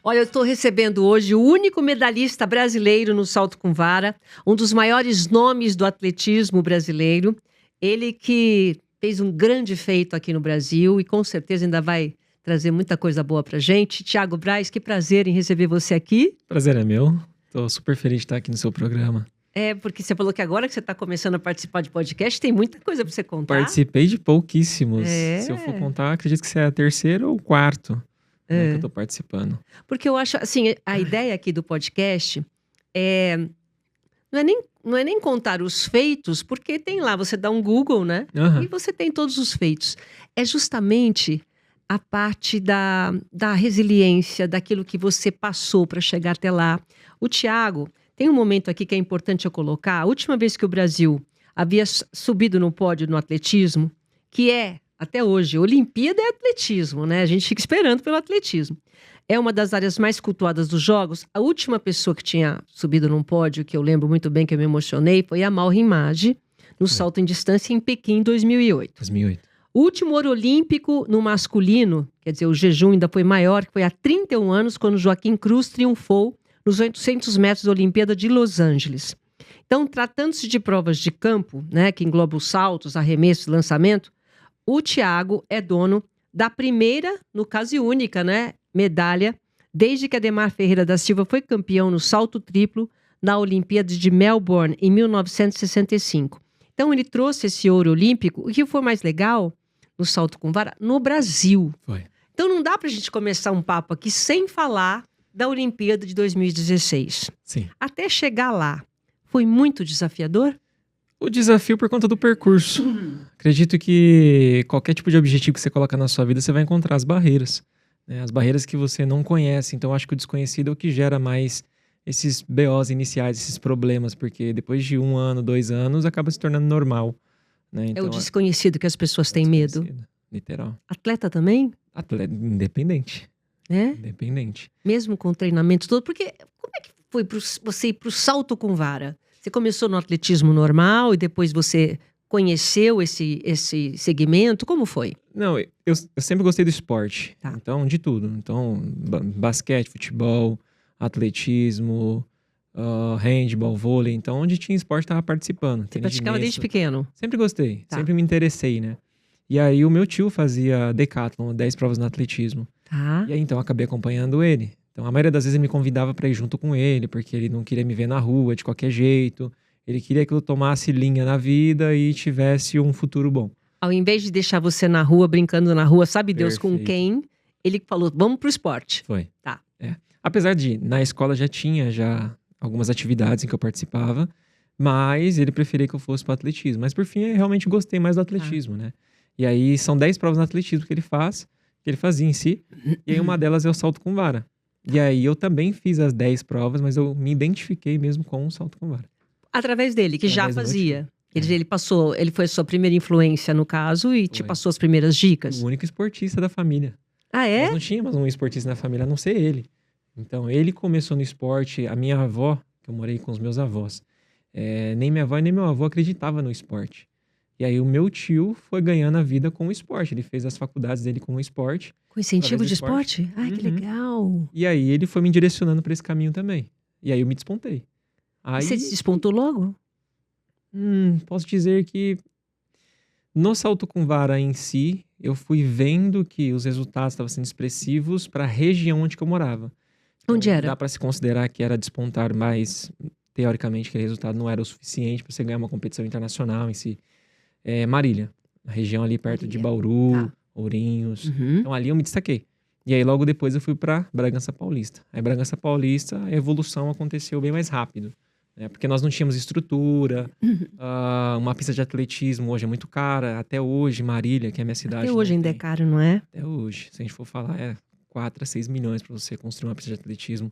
Olha, eu estou recebendo hoje o único medalhista brasileiro no salto com vara, um dos maiores nomes do atletismo brasileiro. Ele que fez um grande feito aqui no Brasil e com certeza ainda vai trazer muita coisa boa pra gente. Thiago Braz, que prazer em receber você aqui. Prazer é meu. Tô super feliz de estar aqui no seu programa. É, porque você falou que agora que você está começando a participar de podcast, tem muita coisa para você contar. Participei de pouquíssimos. É. Se eu for contar, acredito que você é a terceira ou quarto que eu tô participando. Porque eu acho, assim, a ideia aqui do podcast não é nem contar os feitos, porque tem lá, você dá um Google, né? Aham. E você tem todos os feitos. É justamente a parte da resiliência, daquilo que você passou para chegar até lá. O Thiago, tem um momento aqui que é importante eu colocar. A última vez que o Brasil havia subido no pódio no atletismo, que é, até hoje, Olimpíada é atletismo, né? A gente fica esperando pelo atletismo. É uma das áreas mais cultuadas dos Jogos. A última pessoa que tinha subido num pódio, que eu lembro muito bem, que eu me emocionei, foi a Maureen Maggi, no salto em distância em Pequim, em 2008. 2008. O último ouro olímpico no masculino, quer dizer, o jejum ainda foi maior, que foi há 31 anos, quando Joaquim Cruz triunfou nos 800 metros da Olimpíada de Los Angeles. Então, tratando-se de provas de campo, né, que engloba os saltos, arremessos e lançamento, o Thiago é dono da primeira, no caso e única, né, medalha, desde que Ademar Ferreira da Silva foi campeão no salto triplo na Olimpíada de Melbourne, em 1965. Então, ele trouxe esse ouro olímpico. O que foi mais legal no salto com vara? No Brasil. Foi. Então, não dá pra gente começar um papo aqui sem falar da Olimpíada de 2016. Sim. Até chegar lá, foi muito desafiador? O desafio por conta do percurso. Acredito que qualquer tipo de objetivo que você coloca na sua vida, você vai encontrar as barreiras, né? As barreiras que você não conhece. Então, acho que o desconhecido é o que gera mais esses BOs iniciais, esses problemas, porque depois de 1 ano, 2 anos, acaba se tornando normal, né? É Então, o desconhecido que as pessoas têm medo. Literal. Atleta também, Atleta independente. né? Independente. Mesmo com o treinamento todo. Porque como é que foi você ir pro salto com vara? Você começou no atletismo normal e depois você conheceu esse segmento? Como foi? Não, eu sempre gostei do esporte. Tá. Então, de tudo. Então, basquete, futebol, atletismo, handball, vôlei. Então, onde tinha esporte, estava participando. Você Tênis de praticava desde mesa. pequeno? Sempre gostei. Tá. Sempre me interessei, né? E aí, o meu tio fazia decathlon, 10 provas no atletismo. Tá. E aí, então, eu acabei acompanhando ele. Então, a maioria das vezes ele me convidava para ir junto com ele, porque ele não queria me ver na rua de qualquer jeito. Ele queria que eu tomasse linha na vida e tivesse um futuro bom. Ao invés de deixar você na rua, brincando na rua, sabe Deus com Perfeito. quem, ele falou, vamos pro esporte. Foi. Tá. Apesar de, na escola já tinha algumas atividades em que eu participava, mas ele preferia que eu fosse para atletismo. Mas por fim, eu realmente gostei mais do atletismo, né? E aí são 10 provas no atletismo que ele fazia em si, e aí uma delas é o salto com vara. E aí eu também fiz as 10 provas, mas eu me identifiquei mesmo com o salto com vara. Através dele, que já Através do meu fazia. tio. Ele foi a sua primeira influência no caso e te Foi. passou as primeiras dicas. O único esportista da família. Ah, Nós é? não tínhamos um esportista na família, a não ser ele. Então, ele começou no esporte. A minha avó, que eu morei com os meus avós, nem minha avó e nem meu avô acreditavam no esporte. E aí, o meu tio foi ganhando a vida com o esporte. Ele fez as faculdades dele com o esporte. Com incentivo Através de do esporte. esporte? Ai, que Uhum. legal. E aí, ele foi me direcionando para esse caminho também. E aí, eu me despontei. E Aí, você se despontou logo? posso dizer que no salto com vara em si, eu fui vendo que os resultados estavam sendo expressivos para a região onde que eu morava. Onde era? Dá para se considerar que era despontar, mas teoricamente aquele resultado não era o suficiente para você ganhar uma competição internacional em si. Marília, a região ali perto de Marília. Bauru, Tá. Ourinhos. Uhum. Então ali eu me destaquei. E aí logo depois eu fui para Bragança Paulista. Aí Bragança Paulista, a evolução aconteceu bem mais rápido, né? Porque nós não tínhamos estrutura, uma pista de atletismo hoje é muito cara. Até hoje, Marília, que é a minha cidade. Até hoje não ainda é tem. caro, não é? Até hoje. Se a gente for falar, 4 a 6 milhões para você construir uma pista de atletismo.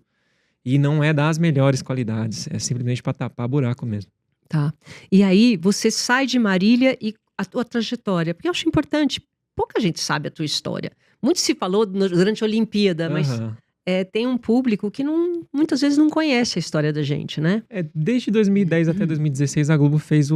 E não é das melhores qualidades. É simplesmente para tapar buraco mesmo. Tá. E aí, você sai de Marília e a tua trajetória. Porque eu acho importante, pouca gente sabe a tua história. Muito se falou durante a Olimpíada, mas Aham. tem um público que muitas vezes não conhece a história da gente, né? Desde 2010 até 2016, a Globo fez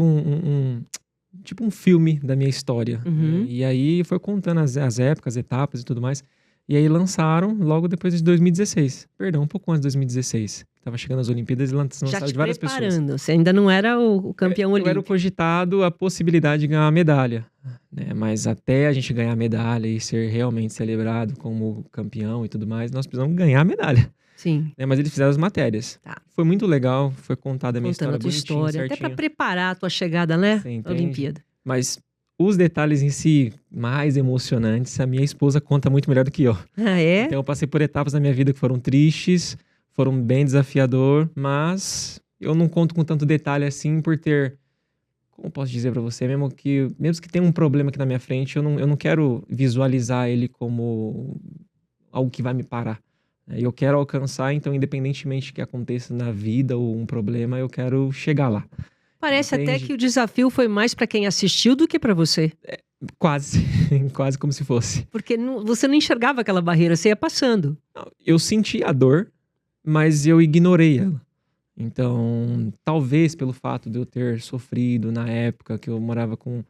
tipo um filme da minha história. Uhum. E aí foi contando as épocas, etapas e tudo mais. E aí lançaram logo depois de 2016. Perdão, um pouco antes de 2016. Tava chegando as Olimpíadas e lançaram Já te de várias pessoas. preparando. Você ainda não era o campeão Eu era o olímpico. cogitado a possibilidade de ganhar uma medalha, né? Mas até a gente ganhar a medalha e ser realmente celebrado como campeão e tudo mais, nós precisamos ganhar a medalha. Sim. Né? Mas eles fizeram as matérias. Tá. Foi muito legal, foi contada a minha Contando história a tua bonitinho, história. Até certinho. para preparar a tua chegada, né? Você Na entende? Olimpíada. Mas os detalhes em si, mais emocionantes, a minha esposa conta muito melhor do que eu. Ah, é? Então eu passei por etapas na minha vida que foram tristes, foram bem desafiador, mas eu não conto com tanto detalhe assim por ter, como posso dizer pra você, mesmo que tenha um problema aqui na minha frente, eu não quero visualizar ele como algo que vai me parar. Eu quero alcançar, então independentemente que aconteça na vida ou um problema, eu quero chegar lá. Parece até Entende? que o desafio foi mais para quem assistiu do que para você. Quase, quase como se fosse. Porque você não enxergava aquela barreira, você ia passando. Eu senti a dor, mas eu ignorei ela. Então, talvez pelo fato de eu ter sofrido na época que eu morava com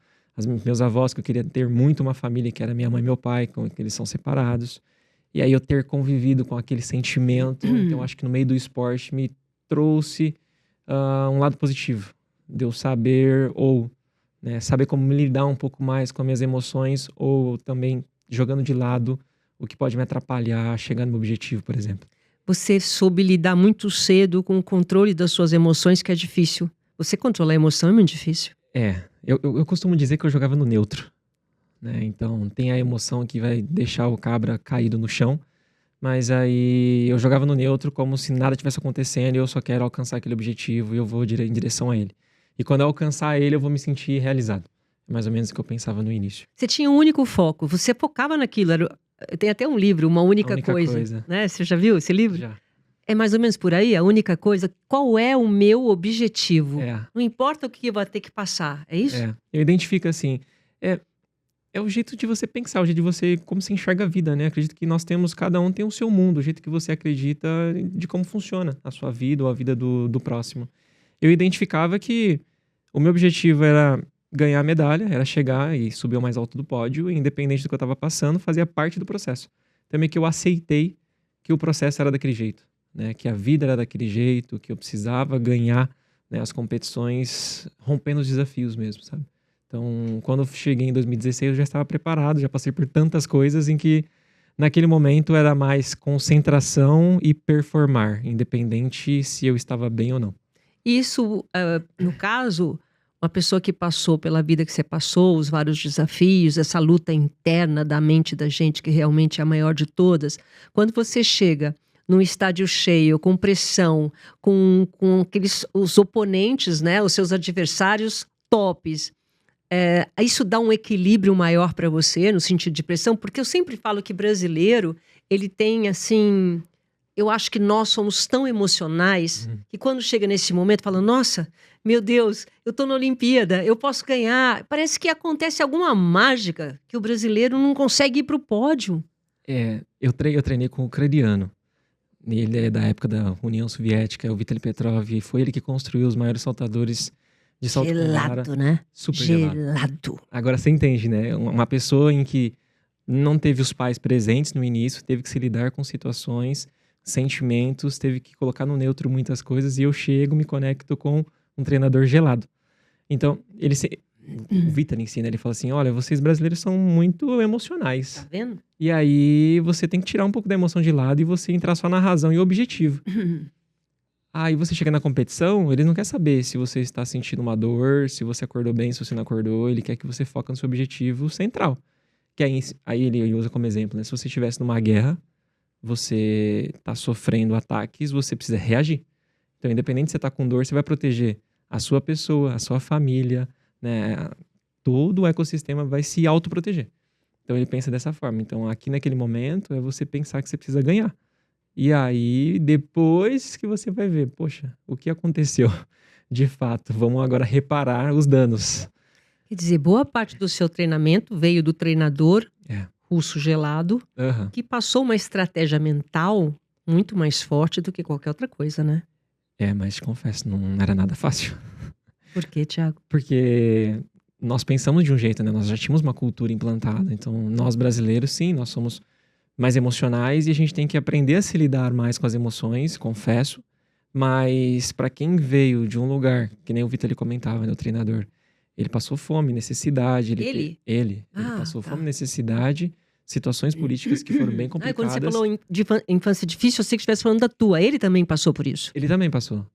meus avós, que eu queria ter muito uma família, que era minha mãe e meu pai, que eles são separados. E aí eu ter convivido com aquele sentimento, então acho que no meio do esporte me trouxe um lado positivo. De eu saber, ou né, saber como me lidar um pouco mais com as minhas emoções, ou também jogando de lado o que pode me atrapalhar chegando no meu objetivo, por exemplo. Você soube lidar muito cedo com o controle das suas emoções, que é difícil. Você controlar a emoção é muito difícil. Eu costumo dizer que eu jogava no neutro. Né? Então, tem a emoção que vai deixar o cabra caído no chão, mas aí eu jogava no neutro como se nada tivesse acontecendo e eu só quero alcançar aquele objetivo e eu vou em direção a ele. E quando eu alcançar ele, eu vou me sentir realizado. É mais ou menos o que eu pensava no início. Você tinha um único foco, você focava naquilo. Tem até um livro, Uma Única Coisa. Né? Você já viu esse livro? Já. É mais ou menos por aí, a única coisa. Qual é o meu objetivo? É. Não importa o que eu vou ter que passar, é isso? Eu identifico assim, é o jeito de você pensar, o jeito de você, como você enxerga a vida, né? Acredito que cada um tem o seu mundo, o jeito que você acredita de como funciona a sua vida ou a vida do próximo. Eu identificava que o meu objetivo era ganhar a medalha, era chegar e subir ao mais alto do pódio, e independente do que eu estava passando, fazia parte do processo. Também que eu aceitei que o processo era daquele jeito, né? Que a vida era daquele jeito, que eu precisava ganhar, né, as competições, rompendo os desafios mesmo, sabe? Então, quando eu cheguei em 2016, eu já estava preparado, já passei por tantas coisas em que, naquele momento, era mais concentração e performar, independente se eu estava bem ou não. Isso, no caso, uma pessoa que passou pela vida que você passou, os vários desafios, essa luta interna da mente da gente, que realmente é a maior de todas, quando você chega num estádio cheio, com pressão, com os oponentes, né, os seus adversários tops, isso dá um equilíbrio maior para você, no sentido de pressão? Porque eu sempre falo que brasileiro, ele tem assim... Eu acho que nós somos tão emocionais que quando chega nesse momento, fala, nossa, meu Deus, eu tô na Olimpíada, eu posso ganhar. Parece que acontece alguma mágica que o brasileiro não consegue ir pro pódio. Eu treinei com o ucraniano. Ele é da época da União Soviética, o Vitaly Petrov. Foi ele que construiu os maiores saltadores de salto com vara. Gelado, né? Super gelado. Gelado. Agora você entende, né? Uma pessoa em que não teve os pais presentes no início, teve que se lidar com situações, sentimentos, teve que colocar no neutro muitas coisas, e eu chego, me conecto com um treinador gelado. Então, o Vitaly ensina, ele fala assim, olha, vocês brasileiros são muito emocionais. Tá vendo? E aí você tem que tirar um pouco da emoção de lado e você entrar só na razão e objetivo. Aí você chega na competição, ele não quer saber se você está sentindo uma dor, se você acordou bem, se você não acordou, ele quer que você foque no seu objetivo central. Que aí ele usa como exemplo, né? Se você estivesse numa guerra, você está sofrendo ataques, você precisa reagir. Então, independente se você está com dor, você vai proteger a sua pessoa, a sua família, né? Todo o ecossistema vai se autoproteger. Então, ele pensa dessa forma. Então, aqui naquele momento, é você pensar que você precisa ganhar. E aí, depois que você vai ver, poxa, o que aconteceu? De fato, vamos agora reparar os danos. Quer dizer, boa parte do seu treinamento veio do treinador russo gelado, que passou uma estratégia mental muito mais forte do que qualquer outra coisa, né? Mas te confesso, não era nada fácil. Por quê, Thiago? Porque nós pensamos de um jeito, né? Nós já tínhamos uma cultura implantada. Então, nós brasileiros, sim, nós somos mais emocionais e a gente tem que aprender a se lidar mais com as emoções, confesso. Mas para quem veio de um lugar, que nem o Vitor ele comentava, né, o treinador, ele passou fome, necessidade. Ele passou fome, necessidade, situações políticas que foram bem complicadas. Quando você falou de infância difícil, eu sei que estivesse falando da tua. Ele também passou por isso? Ele também passou.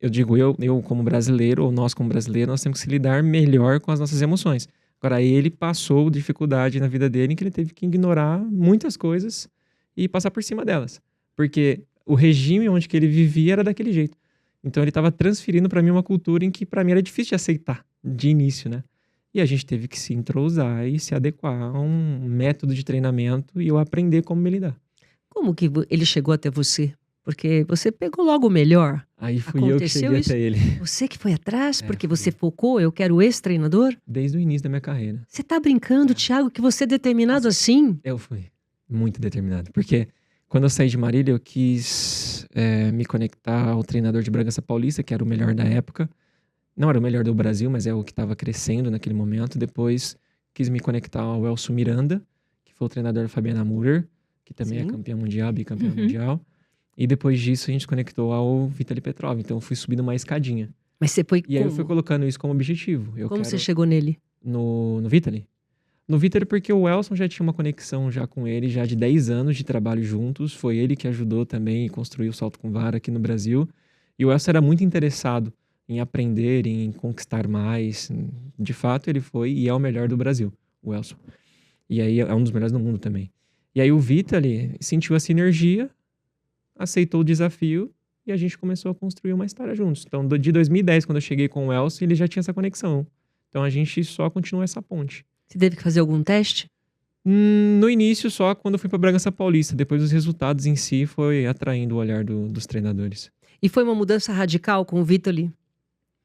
Eu digo, eu como brasileiro, ou nós como brasileiro, nós temos que se lidar melhor com as nossas emoções. Agora, ele passou dificuldade na vida dele em que ele teve que ignorar muitas coisas e passar por cima delas. Porque o regime onde que ele vivia era daquele jeito. Então, ele estava transferindo para mim uma cultura em que para mim era difícil de aceitar de início, né? E a gente teve que se entrosar e se adequar a um método de treinamento e eu aprender como me lidar. Como que ele chegou até você? Porque você pegou logo o melhor. Aí fui eu que cheguei até ele. Você que foi atrás, porque você focou, eu quero esse treinador? Desde o início da minha carreira. Você tá brincando, Thiago, que você é determinado assim? Eu fui muito determinado. Porque quando eu saí de Marília, eu quis me conectar ao treinador de Bragança Paulista, que era o melhor da época. Não era o melhor do Brasil, mas é o que estava crescendo naquele momento. Depois quis me conectar ao Elcio Miranda, que foi o treinador da Fabiana Müller, que também é campeã mundial, bicampeã mundial. E depois disso a gente conectou ao Vitaly Petrov. Então eu fui subindo uma escadinha. Mas você foi E aí eu fui colocando isso como objetivo. Como você chegou nele? No Vitaly? No Vitaly porque o Elson já tinha uma conexão já com ele, já de 10 anos de trabalho juntos. Foi ele que ajudou também a construir o salto com vara aqui no Brasil. E o Elson era muito interessado em aprender, em conquistar mais. De fato, ele foi e é o melhor do Brasil, o Elson. E aí é um dos melhores do mundo também. E aí o Vitaly sentiu a sinergia, aceitou o desafio e a gente começou a construir uma história juntos. Então, de 2010, quando eu cheguei com o Elcio, ele já tinha essa conexão. Então, a gente só continuou essa ponte. Você teve que fazer algum teste? No início, só quando eu fui para Bragança Paulista. Depois, os resultados em si foi atraindo o olhar dos treinadores. E foi uma mudança radical com o Vitaly?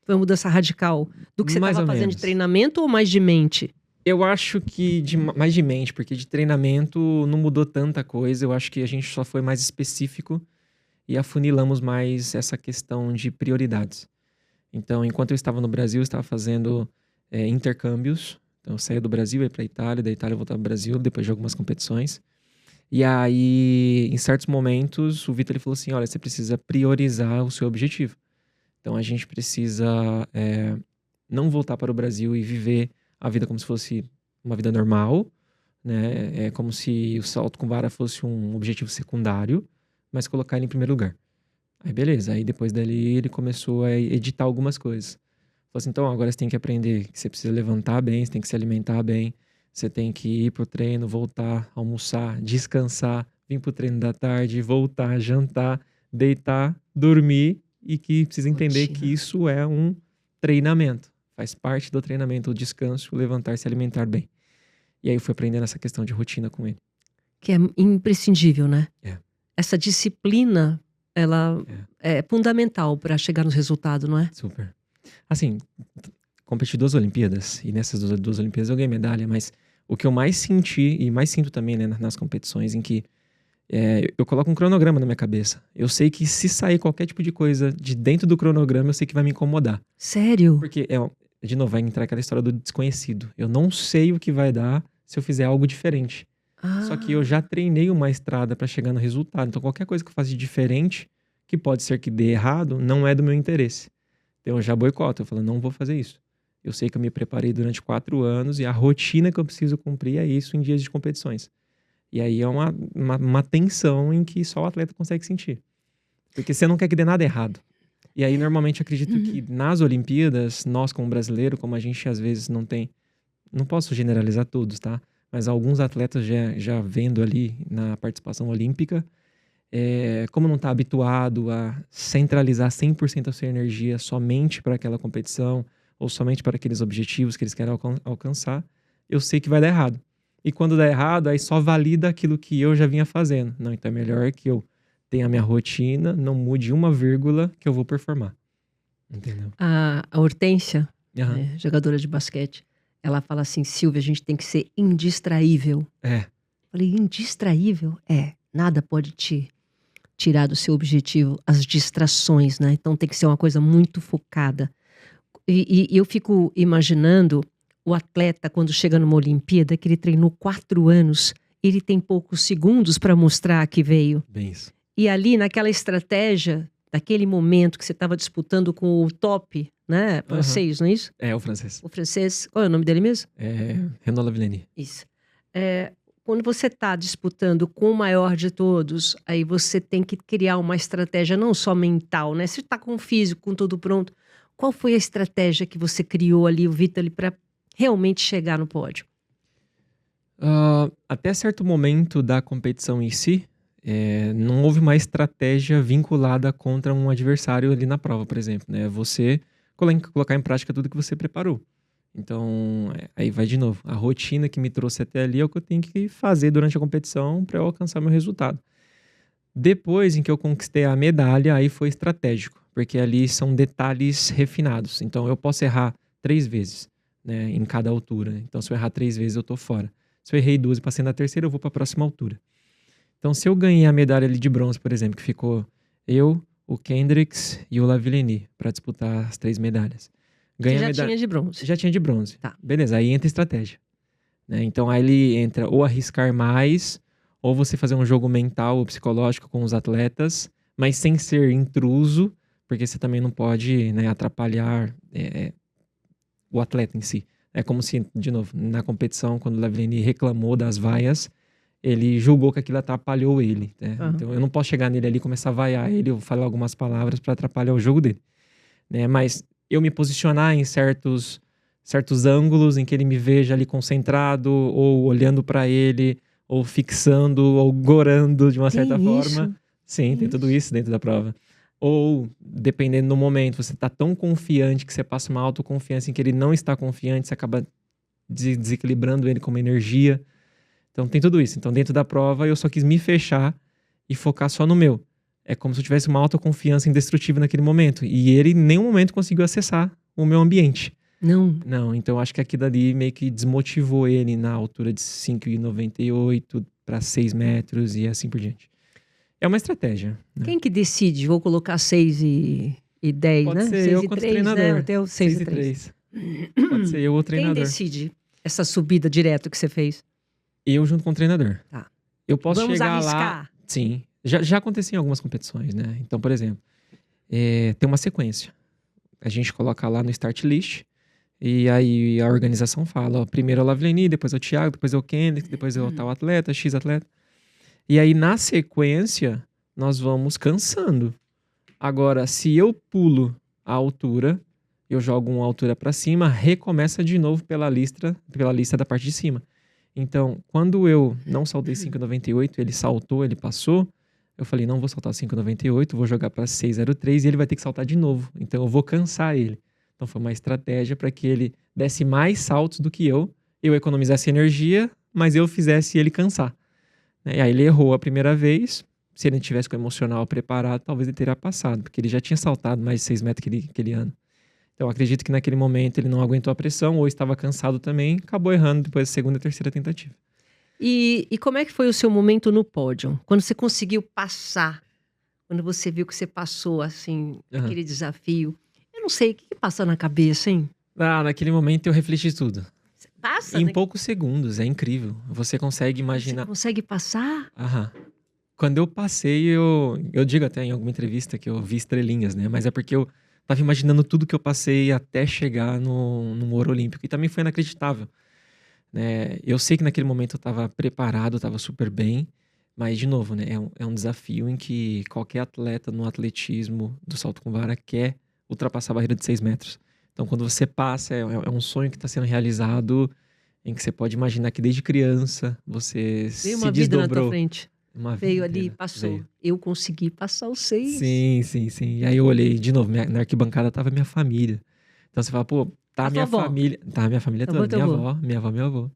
Foi uma mudança radical do que você estava fazendo de treinamento ou mais de mente? Eu acho que mais de mente, porque de treinamento não mudou tanta coisa. Eu acho que a gente só foi mais específico e afunilamos mais essa questão de prioridades. Então, enquanto eu estava no Brasil, eu estava fazendo intercâmbios. Então, eu saía do Brasil, ia para a Itália, da Itália eu voltava para o Brasil, depois de algumas competições. E aí, em certos momentos, o Vitor falou assim, olha, você precisa priorizar o seu objetivo. Então, a gente precisa não voltar para o Brasil e viver a vida como se fosse uma vida normal, né? É como se o salto com vara fosse um objetivo secundário, mas colocar ele em primeiro lugar. Aí beleza, aí depois dali ele começou a editar algumas coisas. Falou assim, então agora você tem que aprender que você precisa levantar bem, você tem que se alimentar bem, você tem que ir pro treino, voltar, almoçar, descansar, vir pro treino da tarde, voltar, jantar, deitar, dormir e que precisa entender que isso é um treinamento. Faz parte do treinamento, o descanso, o levantar, se alimentar bem. E aí eu fui aprendendo essa questão de rotina com ele. Que é imprescindível, né? É. Essa disciplina, ela é fundamental para chegar no resultado, não é? Super. Assim, competi 2 Olimpíadas, e nessas 2 Olimpíadas eu ganhei medalha, mas o que eu mais senti, e mais sinto também, né, nas competições, em que eu coloco um cronograma na minha cabeça. Eu sei que se sair qualquer tipo de coisa de dentro do cronograma, eu sei que vai me incomodar. Sério? Porque, de novo, vai entrar aquela história do desconhecido. Eu não sei o que vai dar se eu fizer algo diferente. Só que eu já treinei uma estrada para chegar no resultado. Então, qualquer coisa que eu faça de diferente, que pode ser que dê errado, não é do meu interesse. Então, eu já boicoto. Eu falo, não vou fazer isso. Eu sei que eu me preparei durante 4 anos e a rotina que eu preciso cumprir é isso em dias de competições. E aí é uma tensão em que só o atleta consegue sentir. Porque você não quer que dê nada errado. E aí, normalmente, eu acredito que nas Olimpíadas, nós como brasileiro, como a gente às vezes não tem... Não posso generalizar todos, tá? Mas alguns atletas já vendo ali na participação olímpica, como não está habituado a centralizar 100% a sua energia somente para aquela competição ou somente para aqueles objetivos que eles querem alcançar, eu sei que vai dar errado. E quando dá errado, aí só valida aquilo que eu já vinha fazendo. Não, então é melhor que eu tenha a minha rotina, não mude uma vírgula que eu vou performar. Entendeu? A Hortência, jogadora de basquete, ela fala assim, Silvia, a gente tem que ser indistraível. Falei, indistraível? Nada pode te tirar do seu objetivo, as distrações, né? Então tem que ser uma coisa muito focada. E eu fico imaginando o atleta, quando chega numa Olimpíada, que ele treinou 4 anos ele tem poucos segundos para mostrar que veio. Bem isso. E ali, naquela estratégia, daquele momento que você estava disputando com o top, né? Francês, não é isso? É, o francês. O francês, qual é o nome dele mesmo? É Renaud Lavillenie. Isso. Quando você está disputando com o maior de todos, aí você tem que criar uma estratégia não só mental, né? Você está com o físico, com tudo pronto. Qual foi a estratégia que você criou ali, o Vitaly, para realmente chegar no pódio? Até certo momento da competição em si, não houve uma estratégia vinculada contra um adversário ali na prova, por exemplo, né? Você colocar em prática tudo que você preparou. Então, aí vai de novo. A rotina que me trouxe até ali é o que eu tenho que fazer durante a competição para eu alcançar meu resultado. Depois em que eu conquistei a medalha, aí foi estratégico, porque ali são detalhes refinados. Então, eu posso errar 3 vezes, né, em cada altura. Então, se eu errar 3 vezes, eu tô fora. Se eu errei 2 e passei na terceira, eu vou para a próxima altura. Então, se eu ganhei a medalha ali de bronze, por exemplo, que ficou eu, o Kendricks e o Lavillenie para disputar as 3 medalhas. Você já tinha de bronze. Já tinha de bronze. Tá. Beleza, aí entra estratégia. Né? Então, aí ele entra ou arriscar mais, ou você fazer um jogo mental ou psicológico com os atletas, mas sem ser intruso, porque você também não pode, né, atrapalhar o atleta em si. É como se, de novo, na competição, quando o Lavillenie reclamou das vaias, ele julgou que aquilo atrapalhou ele. Né? Então, eu não posso chegar nele ali e começar a vaiar ele ou falar algumas palavras para atrapalhar o jogo dele. Né? Mas eu me posicionar em certos ângulos em que ele me veja ali concentrado, ou olhando para ele, ou fixando, ou gorando de uma certa forma. Sim, tem tudo isso dentro da prova. Ou, dependendo do momento, você está tão confiante que você passa uma autoconfiança em que ele não está confiante, você acaba desequilibrando ele com uma energia. Então tem tudo isso. Então dentro da prova eu só quis me fechar e focar só no meu. É como se eu tivesse uma autoconfiança indestrutível naquele momento. E ele em nenhum momento conseguiu acessar o meu ambiente. Não, então acho que aquilo ali meio que desmotivou ele na altura de 5,98 para 6 metros e assim por diante. É uma estratégia. Né? Quem que decide? Vou colocar 6 e 10, Pode né? ser 6 eu e contra 3, o treinador. Né? Até o 6 e 3. Pode ser eu ou o treinador. Quem decide essa subida direto que você fez? Eu junto com o treinador. Tá. Eu posso Vamos chegar arriscar. lá... Sim. Já aconteceu em algumas competições, né? Então, por exemplo, tem uma sequência. A gente coloca lá no start list e aí a organização fala, ó, primeiro é o Lavillenie, depois é o Thiago, depois é o Kendrick, depois é o tal atleta, X atleta. E aí, na sequência, nós vamos cansando. Agora, se eu pulo a altura, eu jogo uma altura para cima, recomeça de novo pela lista da parte de cima. Então, quando eu não saltei 5,98, ele saltou, ele passou, eu falei, não vou saltar 5,98, vou jogar para 6,03 e ele vai ter que saltar de novo. Então, eu vou cansar ele. Então, foi uma estratégia para que ele desse mais saltos do que eu economizasse energia, mas eu fizesse ele cansar. E aí ele errou a primeira vez. Se ele tivesse com o emocional preparado, talvez ele teria passado, porque ele já tinha saltado mais de 6 metros aquele ano. Então, eu acredito que naquele momento ele não aguentou a pressão, ou estava cansado também, acabou errando depois da segunda e terceira tentativa. E como é que foi o seu momento no pódio? Quando você conseguiu passar, quando você viu que você passou, assim, aquele desafio. Eu não sei, o que passa na cabeça, hein? Naquele momento eu refleti tudo. Passa, em né? poucos segundos, é incrível. Você consegue imaginar... Você consegue passar? Quando eu passei, eu digo até em alguma entrevista que eu vi estrelinhas, né? Mas é porque eu tava imaginando tudo que eu passei até chegar no ouro olímpico. E também foi inacreditável. Né? Eu sei que naquele momento eu estava preparado, estava super bem, mas de novo, né? É um desafio em que qualquer atleta no atletismo do salto com vara quer ultrapassar a barreira de 6 metros. Então, quando você passa, é um sonho que está sendo realizado, em que você pode imaginar que desde criança você Veio se uma vida desdobrou. na tua frente. Veio ali e passou. Veio. Eu consegui passar os 6. Sim. E aí eu olhei, de novo, na arquibancada tava minha família. Então você fala, pô, tá a minha família. Tá a minha família toda, minha avó, meu avô.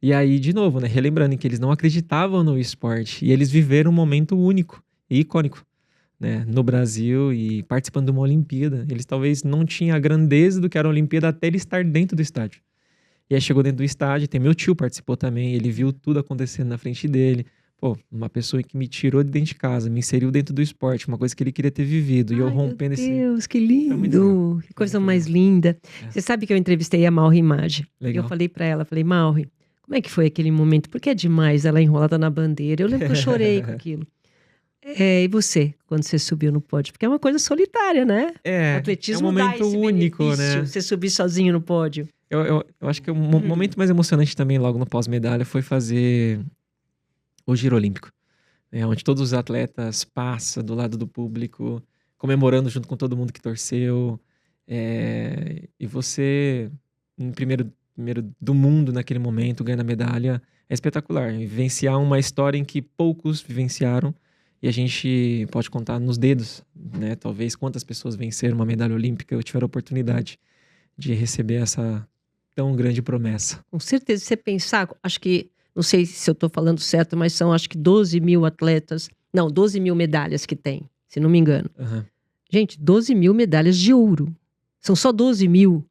E aí, de novo, né, relembrando que eles não acreditavam no esporte. E eles viveram um momento único e icônico, né, no Brasil e participando de uma Olimpíada. Eles talvez não tinham a grandeza do que era a Olimpíada até ele estar dentro do estádio. E aí chegou dentro do estádio, tem meu tio participou também, ele viu tudo acontecendo na frente dele. Pô, uma pessoa que me tirou de dentro de casa, me inseriu dentro do esporte, uma coisa que ele queria ter vivido. E eu rompendo esse... Meu Deus, que lindo! Que coisa mais linda. Você sabe que eu entrevistei a Mauri Maggi. Legal. Eu falei pra ela, Mauri, Como é que foi aquele momento? Porque é demais ela enrolada na bandeira. Eu lembro que eu chorei com aquilo. E você, quando você subiu no pódio? Porque é uma coisa solitária, né? O É um atletismo dá momento esse único, benefício, né? você subir sozinho no pódio. Eu acho que o momento mais emocionante também, logo no pós-medalha, foi fazer o Giro Olímpico, né? Onde todos os atletas passam do lado do público, comemorando junto com todo mundo que torceu. E você, em primeiro do mundo naquele momento, ganhando a medalha, é espetacular. Vivenciar uma história em que poucos vivenciaram e a gente pode contar nos dedos, né? Talvez quantas pessoas venceram uma medalha olímpica ou tiveram a oportunidade de receber essa tão grande promessa. Com certeza, se você pensar, acho que, não sei se eu estou falando certo, mas são acho que 12 mil atletas, não, 12 mil medalhas que tem, se não me engano. Uhum. Gente, 12 mil medalhas de ouro. São só 12 mil.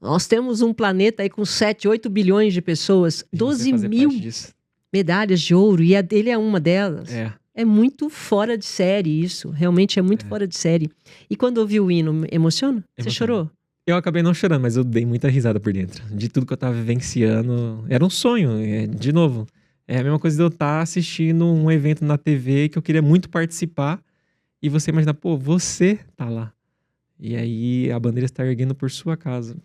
Nós temos um planeta aí com 7, 8 bilhões de pessoas. E você 12 fazer mil parte disso. medalhas de ouro. E a dele é uma delas. É. É muito fora de série isso. Realmente é muito fora de série. E quando ouvi o hino, emociona? Você chorou? Eu acabei não chorando, mas eu dei muita risada por dentro. De tudo que eu tava vivenciando. Era um sonho, de novo. É a mesma coisa de eu estar assistindo um evento na TV que eu queria muito participar. E você imagina, pô, você tá lá. E aí a bandeira está erguendo por sua causa,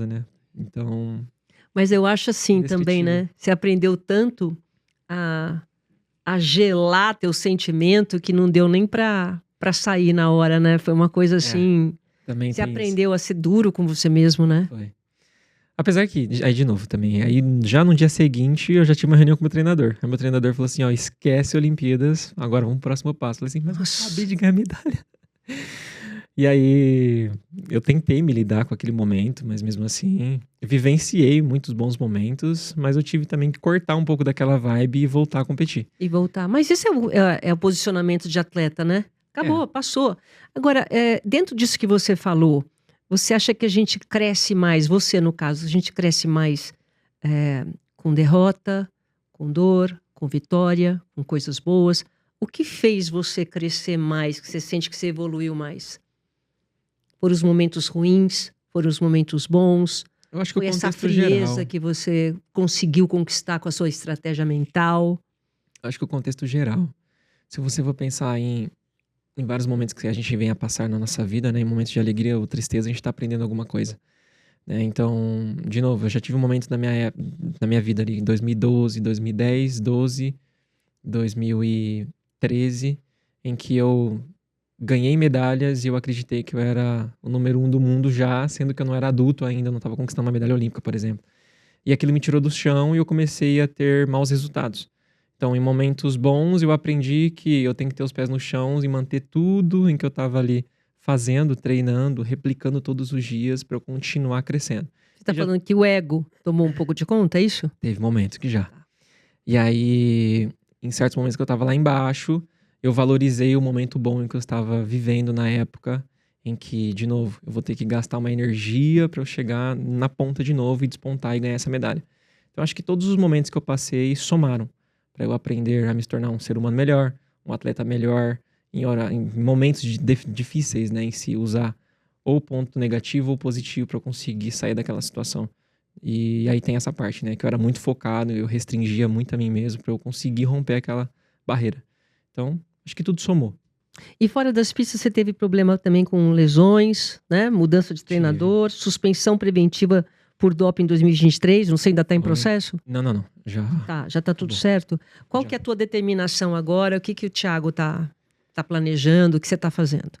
né? Então... Mas eu acho assim também, né? Você aprendeu tanto a gelar teu sentimento que não deu nem pra sair na hora, né? Foi uma coisa assim... Também você tem aprendeu a ser duro com você mesmo, né? Foi. Apesar que, aí de novo também, aí já no dia seguinte eu já tive uma reunião com o meu treinador. Aí meu treinador falou assim, ó, esquece Olimpíadas, agora vamos pro próximo passo. Eu falei assim, mas eu acabei de ganhar medalha. E aí eu tentei me lidar com aquele momento, mas mesmo assim, eu vivenciei muitos bons momentos, mas eu tive também que cortar um pouco daquela vibe e voltar a competir. E voltar. Mas esse é o posicionamento de atleta, né? Acabou, passou. Agora, dentro disso que você falou, você acha que a gente cresce mais, você no caso, a gente cresce mais com derrota, com dor, com vitória, com coisas boas? O que fez você crescer mais, que você sente que você evoluiu mais? Foram os momentos ruins? Foram os momentos bons? Eu acho que foi o essa contexto frieza geral, que você conseguiu conquistar com a sua estratégia mental? eu acho que o contexto geral. Se você for pensar em vários momentos que a gente vem a passar na nossa vida, né? Em momentos de alegria ou tristeza, a gente tá aprendendo alguma coisa, né? Então, de novo, eu já tive um momento na minha vida ali, em 2012, 2010, 12, 2013, em que eu ganhei medalhas e eu acreditei que eu era o número 1 do mundo já, sendo que eu não era adulto ainda, não estava conquistando uma medalha olímpica, por exemplo. E aquilo me tirou do chão e eu comecei a ter maus resultados. Então, em momentos bons, eu aprendi que eu tenho que ter os pés no chão e manter tudo em que eu estava ali fazendo, treinando, replicando todos os dias para eu continuar crescendo. Você está falando que o ego tomou um pouco de conta, é isso? Teve momentos que já. E aí, em certos momentos que eu estava lá embaixo, eu valorizei o momento bom em que eu estava vivendo na época, em que, de novo, eu vou ter que gastar uma energia para eu chegar na ponta de novo e despontar e ganhar essa medalha. Então, acho que todos os momentos que eu passei somaram para eu aprender a me tornar um ser humano melhor, um atleta melhor, em momentos difíceis, né, em se usar ou ponto negativo ou positivo para eu conseguir sair daquela situação. E aí tem essa parte, né, que eu era muito focado, eu restringia muito a mim mesmo para eu conseguir romper aquela barreira. Então, acho que tudo somou. E fora das pistas, você teve problema também com lesões, né? Mudança de treinador, suspensão preventiva por doping em 2023, não sei, ainda está em processo? Não. Já tá tudo certo? Qual que é a tua determinação agora? O que o Thiago tá planejando? O que você tá fazendo?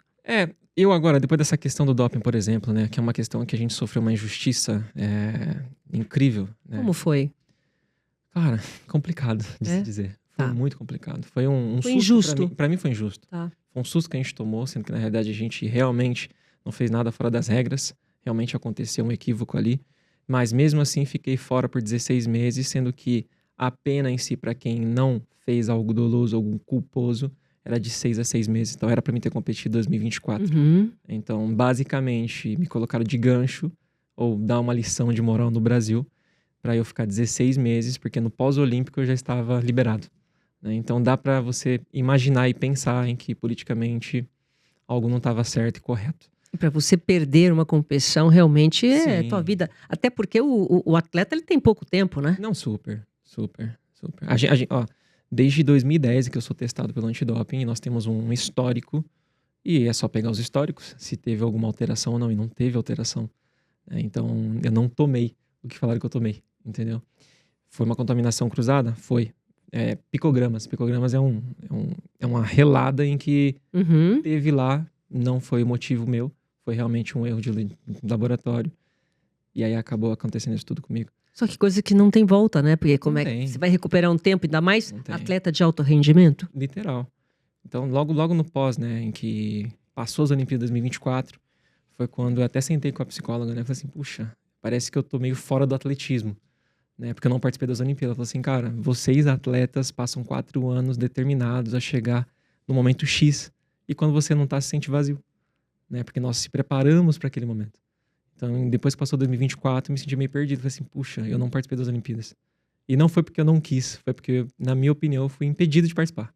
Eu agora, depois dessa questão do doping, por exemplo, né? Que é uma questão que a gente sofreu uma injustiça incrível, né? Como foi? Cara, complicado de se dizer. Foi muito complicado. Foi um foi susto injusto. Pra mim foi injusto. Tá. Foi um susto que a gente tomou, sendo que na realidade a gente realmente não fez nada fora das regras. Realmente aconteceu um equívoco ali. Mas mesmo assim fiquei fora por 16 meses, sendo que a pena em si, para quem não fez algo doloso, algo culposo, era de 6 a 6 meses. Então era para mim ter competido em 2024. Então, basicamente, me colocaram de gancho, ou dar uma lição de moral no Brasil, para eu ficar 16 meses, porque no pós-olímpico eu já estava liberado, né? Então dá para você imaginar e pensar em que politicamente algo não estava certo e correto. E para você perder uma competição, realmente é Sim. tua vida. Até porque o atleta ele tem pouco tempo, né? Não, super. Ó, desde 2010 que eu sou testado pelo antidoping, nós temos um histórico, e é só pegar os históricos, se teve alguma alteração ou não, e não teve alteração. Então, eu não tomei o que falaram que eu tomei, entendeu? Foi uma contaminação cruzada? Foi. Picogramas. Picogramas é uma relada em que Uhum. teve lá, não foi o motivo meu, foi realmente um erro de laboratório. E aí acabou acontecendo isso tudo comigo. Só que coisa que não tem volta, né? Porque como Não é que tem. você vai recuperar um tempo, ainda mais Não tem. atleta de alto rendimento? Literal. Então, logo no pós, né, em que passou as Olimpíadas 2024, foi quando eu até sentei com a psicóloga, né? Falei assim, puxa, parece que eu tô meio fora do atletismo, né? Porque eu não participei das Olimpíadas. Ela falou assim, cara, vocês atletas passam 4 anos determinados a chegar no momento X, e quando você não tá, se sente vazio, né? Porque nós se preparamos para aquele momento. Então, depois que passou 2024, eu me senti meio perdido. Falei assim, puxa, eu não participei das Olimpíadas. E não foi porque eu não quis, foi porque, na minha opinião, eu fui impedido de participar.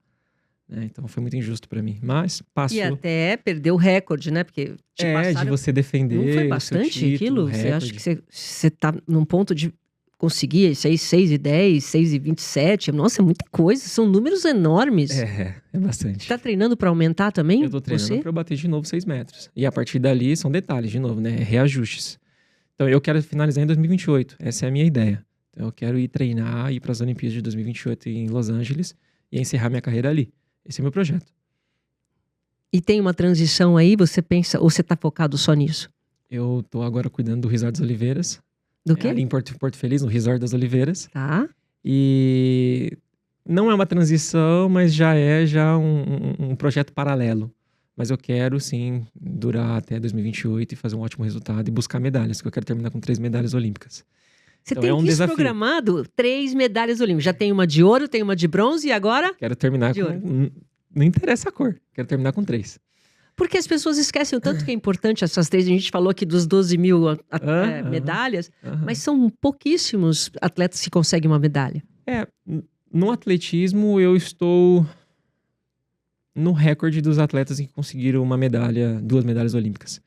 Então, foi muito injusto pra mim. Mas passou. E até perdeu o recorde, né? Porque te de passaram... você defender Não foi o seu bastante título, aquilo? Você acha recorde. que você tá num ponto de conseguir 6,10, 6,27? Nossa, é muita coisa. São números enormes. É bastante. Tá treinando pra aumentar também? Eu tô treinando você? pra eu bater de novo 6 metros. E a partir dali, são detalhes, de novo, né? Reajustes. Então, eu quero finalizar em 2028. Essa é a minha ideia. Então, eu quero ir treinar, ir pras Olimpíadas de 2028 em Los Angeles e encerrar minha carreira ali. Esse é o meu projeto. E tem uma transição aí, você pensa, ou você tá focado só nisso? Eu tô agora cuidando do Resort das Oliveiras. Do quê? Ali em Porto Feliz, no Resort das Oliveiras. Tá. E não é uma transição, mas já é um projeto paralelo. Mas eu quero, sim, durar até 2028 e fazer um ótimo resultado e buscar medalhas, que eu quero terminar com 3 medalhas olímpicas. Você Então, tem é um isso desafio. programado? 3 medalhas olímpicas. Já tem uma de ouro, tem uma de bronze e agora? Quero terminar De ouro. com... Não interessa a cor. Quero terminar com 3. Porque as pessoas esquecem o tanto que é importante essas 3. A gente falou aqui dos 12 mil medalhas, mas são pouquíssimos atletas que conseguem uma medalha. No atletismo, eu estou no recorde dos atletas que conseguiram 2 medalhas olímpicas.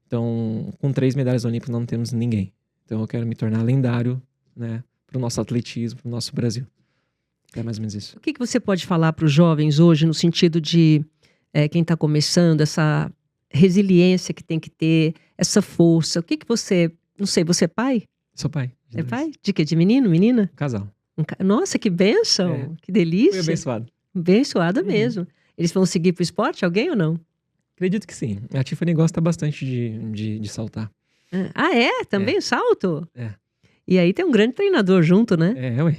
Então, com 3 medalhas olímpicas, não temos ninguém. Então, eu quero me tornar lendário, né, para o nosso atletismo, para o nosso Brasil. É mais ou menos isso. O que você pode falar para os jovens hoje, no sentido de quem está começando, essa resiliência que tem que ter, essa força? O que você... Não sei, você é pai? Sou pai. É pai? De quê? De menino, menina? Casal. Nossa, que bênção! Que delícia! Fui abençoado. Abençoada mesmo. Eles vão seguir pro esporte, alguém ou não? Acredito que sim. A Tiffany gosta bastante de saltar. Ah, é? Também salto? É. E aí tem um grande treinador junto, né? Ué.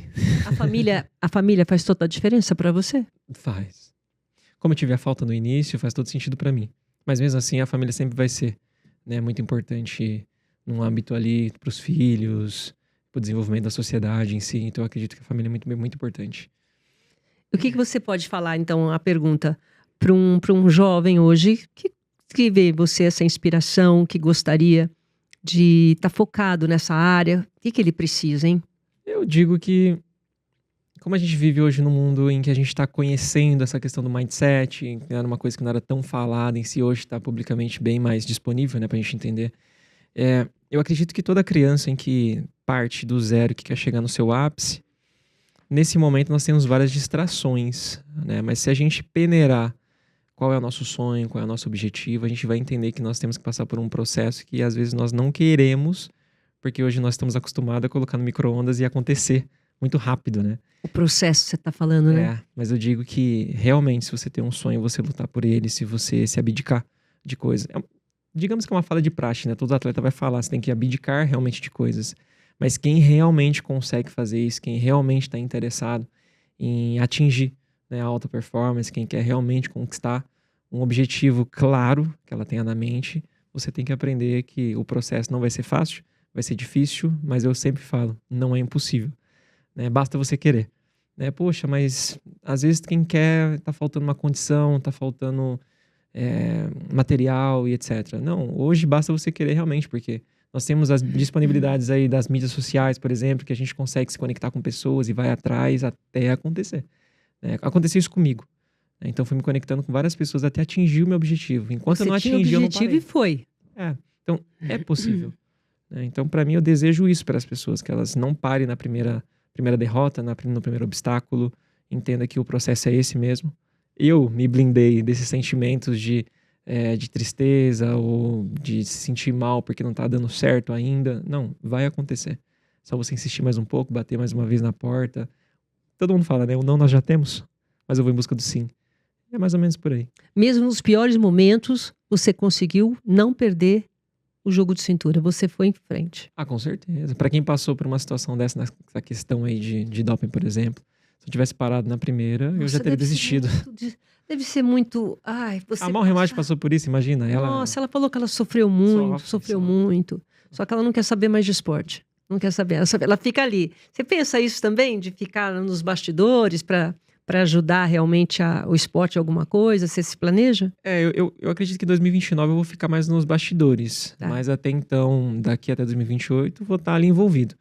A família faz toda a diferença pra você? Faz. Como eu tive a falta no início, faz todo sentido pra mim. Mas mesmo assim, a família sempre vai ser, né, muito importante num âmbito ali pros filhos, pro desenvolvimento da sociedade em si. Então eu acredito que a família é muito, muito importante. O que você pode falar, então, a pergunta, para um jovem hoje que vê você essa inspiração, que gostaria de estar focado nessa área? O que ele precisa, hein? Eu digo que, como a gente vive hoje num mundo em que a gente está conhecendo essa questão do mindset, que era uma coisa que não era tão falada em si, hoje está publicamente bem mais disponível, né, para a gente entender. Eu acredito que toda criança em que parte do zero, que quer chegar no seu ápice, nesse momento nós temos várias distrações, né? Mas se a gente peneirar qual é o nosso sonho, qual é o nosso objetivo, a gente vai entender que nós temos que passar por um processo que às vezes nós não queremos, porque hoje nós estamos acostumados a colocar no micro-ondas e acontecer muito rápido, né? O processo você está falando, né? Mas eu digo que realmente se você tem um sonho, você lutar por ele, se você se abdicar de coisas. Digamos que é uma fala de praxe, né? Todo atleta vai falar, você tem que abdicar realmente de coisas. Mas quem realmente consegue fazer isso, quem realmente está interessado em atingir, né, a alta performance, quem quer realmente conquistar um objetivo claro que ela tenha na mente, você tem que aprender que o processo não vai ser fácil, vai ser difícil, mas eu sempre falo, não é impossível, né? Basta você querer, né? Poxa, mas às vezes quem quer, tá faltando uma condição, tá faltando material e etc. Não, hoje basta você querer realmente, porque nós temos as disponibilidades aí das mídias sociais, por exemplo, que a gente consegue se conectar com pessoas e vai atrás até acontecer. Aconteceu isso comigo. Então, fui me conectando com várias pessoas até atingir o meu objetivo. Enquanto eu não atingi, eu não parei. E foi. Então, é possível. Né? Então, para mim, eu desejo isso para as pessoas, que elas não parem na primeira derrota, no primeiro obstáculo, entenda que o processo é esse mesmo. Eu me blindei desses sentimentos de tristeza ou de se sentir mal porque não tá dando certo ainda. Não, vai acontecer. Só você insistir mais um pouco, bater mais uma vez na porta. Todo mundo fala, né? O não nós já temos, mas eu vou em busca do sim. É mais ou menos por aí. Mesmo nos piores momentos, você conseguiu não perder o jogo de cintura. Você foi em frente. Ah, com certeza. Para quem passou por uma situação dessa, nessa questão aí de doping, por exemplo, se eu tivesse parado na primeira, eu já teria desistido. Deve ser muito... Ai, você A Mal Remate passou por isso, imagina. Nossa, ela falou que ela sofreu muito. Só que ela não quer saber mais de esporte. Não quer saber. Ela fica ali. Você pensa isso também? De ficar nos bastidores para ajudar realmente o esporte em alguma coisa? Você se planeja? Eu acredito que em 2029 eu vou ficar mais nos bastidores. Tá. Mas até então, daqui até 2028, eu vou estar ali envolvido.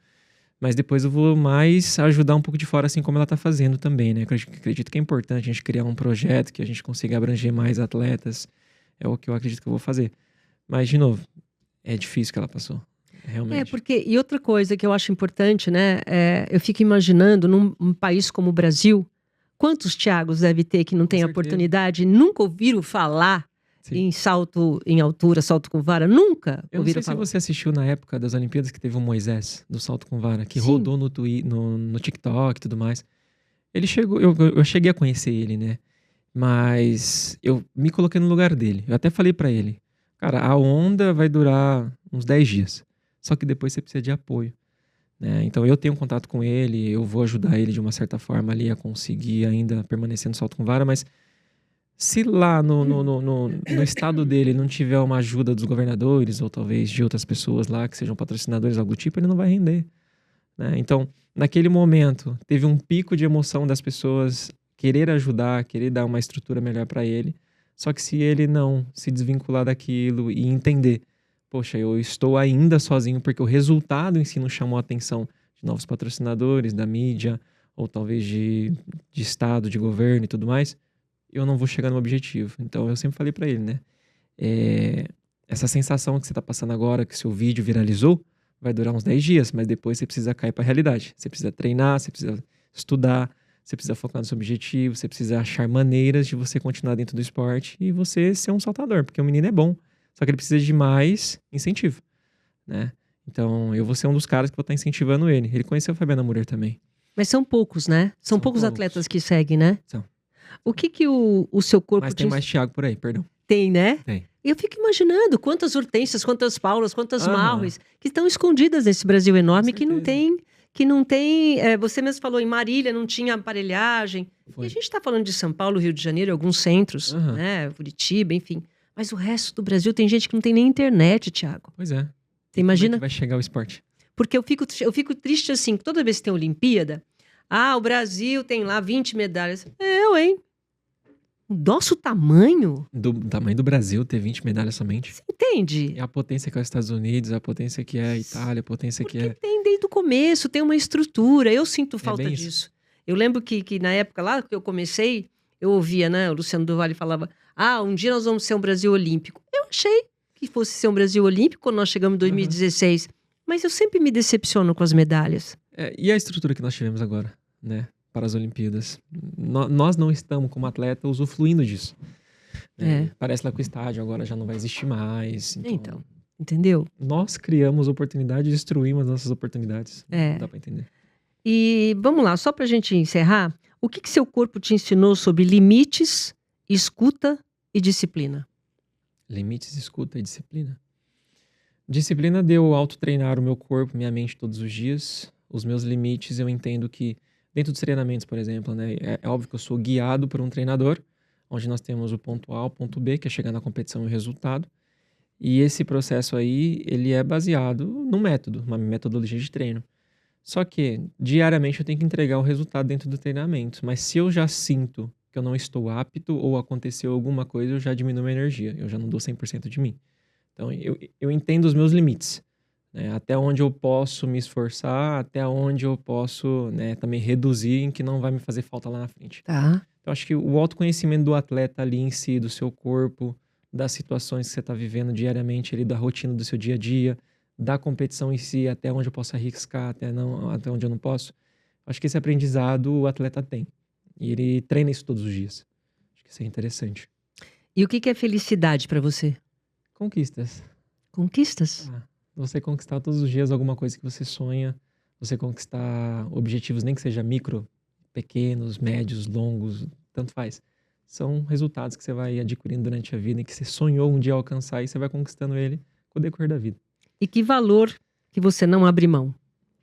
Mas depois eu vou mais ajudar um pouco de fora, assim como ela está fazendo também, né? Eu acredito que é importante a gente criar um projeto que a gente consiga abranger mais atletas. É o que eu acredito que eu vou fazer. Mas, de novo, é difícil que ela passou. Realmente. Porque... E outra coisa que eu acho importante, né? Eu fico imaginando, num país como o Brasil, quantos Thiagos deve ter que não tem oportunidade, nunca ouviram falar em salto em altura, salto com vara? Nunca eu ouviram não sei falar. Se você assistiu na época das Olimpíadas que teve o Moisés, do salto com vara, que rodou no TikTok e tudo mais. Ele chegou, eu cheguei a conhecer ele, né? Mas eu me coloquei no lugar dele. Eu até falei pra ele, cara, a onda vai durar uns 10 dias. Só que depois você precisa de apoio. Né? Então eu tenho contato com ele, eu vou ajudar ele de uma certa forma ali a conseguir ainda permanecer no salto com vara, mas se lá no estado dele não tiver uma ajuda dos governadores ou talvez de outras pessoas lá que sejam patrocinadores, algo do tipo, ele não vai render. Né? Então, naquele momento, teve um pico de emoção das pessoas querer ajudar, querer dar uma estrutura melhor para ele. Só que se ele não se desvincular daquilo e entender, poxa, eu estou ainda sozinho porque o resultado em si não chamou a atenção de novos patrocinadores, da mídia, ou talvez de estado, de governo e tudo mais, eu não vou chegar no objetivo. Então, eu sempre falei para ele, né? Essa sensação que você está passando agora, que seu vídeo viralizou, vai durar uns 10 dias, mas depois você precisa cair para a realidade. Você precisa treinar, você precisa estudar, você precisa focar no seu objetivo, você precisa achar maneiras de você continuar dentro do esporte e você ser um saltador, porque o menino é bom, só que ele precisa de mais incentivo, né? Então, eu vou ser um dos caras que vou estar incentivando ele. Ele conheceu a Fabiana Murer também. Mas são poucos, né? São poucos atletas que seguem, né? São. O que o seu corpo... Mas tem mais Thiago por aí, perdão. Tem, né? Tem. Eu fico imaginando quantas Hortências, quantas Paulas, quantas Marres que estão escondidas nesse Brasil enorme, que não tem... você mesmo falou, em Marília não tinha aparelhagem. E a gente está falando de São Paulo, Rio de Janeiro, alguns centros, né? Curitiba, enfim. Mas o resto do Brasil tem gente que não tem nem internet, Thiago. Pois é. Você imagina? Como é que vai chegar o esporte? Porque eu fico triste assim, toda vez que tem Olimpíada, o Brasil tem lá 20 medalhas. Hein? O nosso tamanho... Do tamanho do Brasil ter 20 medalhas somente. Você entende? E a potência que é os Estados Unidos, a potência que é a Itália, a potência que é... Porque tem desde o começo, tem uma estrutura. Eu sinto falta disso. Isso. Eu lembro que na época lá que eu comecei, eu ouvia, né? O Luciano do Vale falava, um dia nós vamos ser um Brasil olímpico. Eu achei que fosse ser um Brasil olímpico quando nós chegamos em 2016. Mas eu sempre me decepciono com as medalhas. E a estrutura que nós tivemos agora, né? Para as Olimpíadas. Nós não estamos, como atleta, usufruindo disso. Parece lá que o estádio agora já não vai existir mais. Então, entendeu? Nós criamos oportunidades e destruímos as nossas oportunidades. Não dá para entender. E vamos lá, só para a gente encerrar, o que seu corpo te ensinou sobre limites, escuta e disciplina? Limites, escuta e disciplina? Disciplina deu autotreinar o meu corpo, minha mente todos os dias. Os meus limites, eu entendo que dentro dos treinamentos, por exemplo, né, é óbvio que eu sou guiado por um treinador, onde nós temos o ponto A, o ponto B, que é chegar na competição e o resultado. E esse processo aí, ele é baseado num método, uma metodologia de treino. Só que, diariamente, eu tenho que entregar o resultado dentro do treinamento. Mas se eu já sinto que eu não estou apto ou aconteceu alguma coisa, eu já diminuo a energia, eu já não dou 100% de mim. Então, eu entendo os meus limites. Né, até onde eu posso me esforçar, até onde eu posso, né, também reduzir em que não vai me fazer falta lá na frente. Tá. Então, acho que o autoconhecimento do atleta ali em si, do seu corpo, das situações que você está vivendo diariamente, ali, da rotina do seu dia a dia, da competição em si, até onde eu posso arriscar, até onde eu não posso. Acho que esse aprendizado o atleta tem. E ele treina isso todos os dias. Acho que isso é interessante. E o que é felicidade para você? Conquistas. Conquistas? Você conquistar todos os dias alguma coisa que você sonha, você conquistar objetivos, nem que seja micro, pequenos, médios, longos, tanto faz. São resultados que você vai adquirindo durante a vida e que você sonhou um dia alcançar e você vai conquistando ele com o decorrer da vida. E que valor que você não abre mão?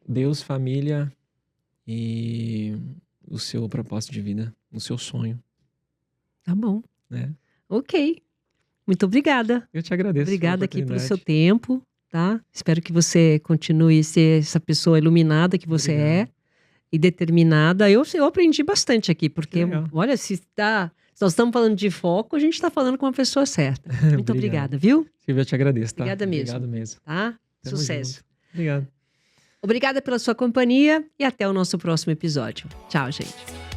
Deus, família e o seu propósito de vida, o seu sonho. Tá bom. Né? Ok. Muito obrigada. Eu te agradeço. Obrigada aqui pelo seu tempo, tá? Espero que você continue a ser essa pessoa iluminada que você é e determinada. Eu aprendi bastante aqui, porque, olha, se nós estamos falando de foco, a gente está falando com uma pessoa certa. Muito obrigada, viu? Silvia, eu te agradeço, tá? Obrigada mesmo. Obrigado mesmo. Tá? Tamo Sucesso. Junto. Obrigado. Obrigada pela sua companhia e até o nosso próximo episódio. Tchau, gente.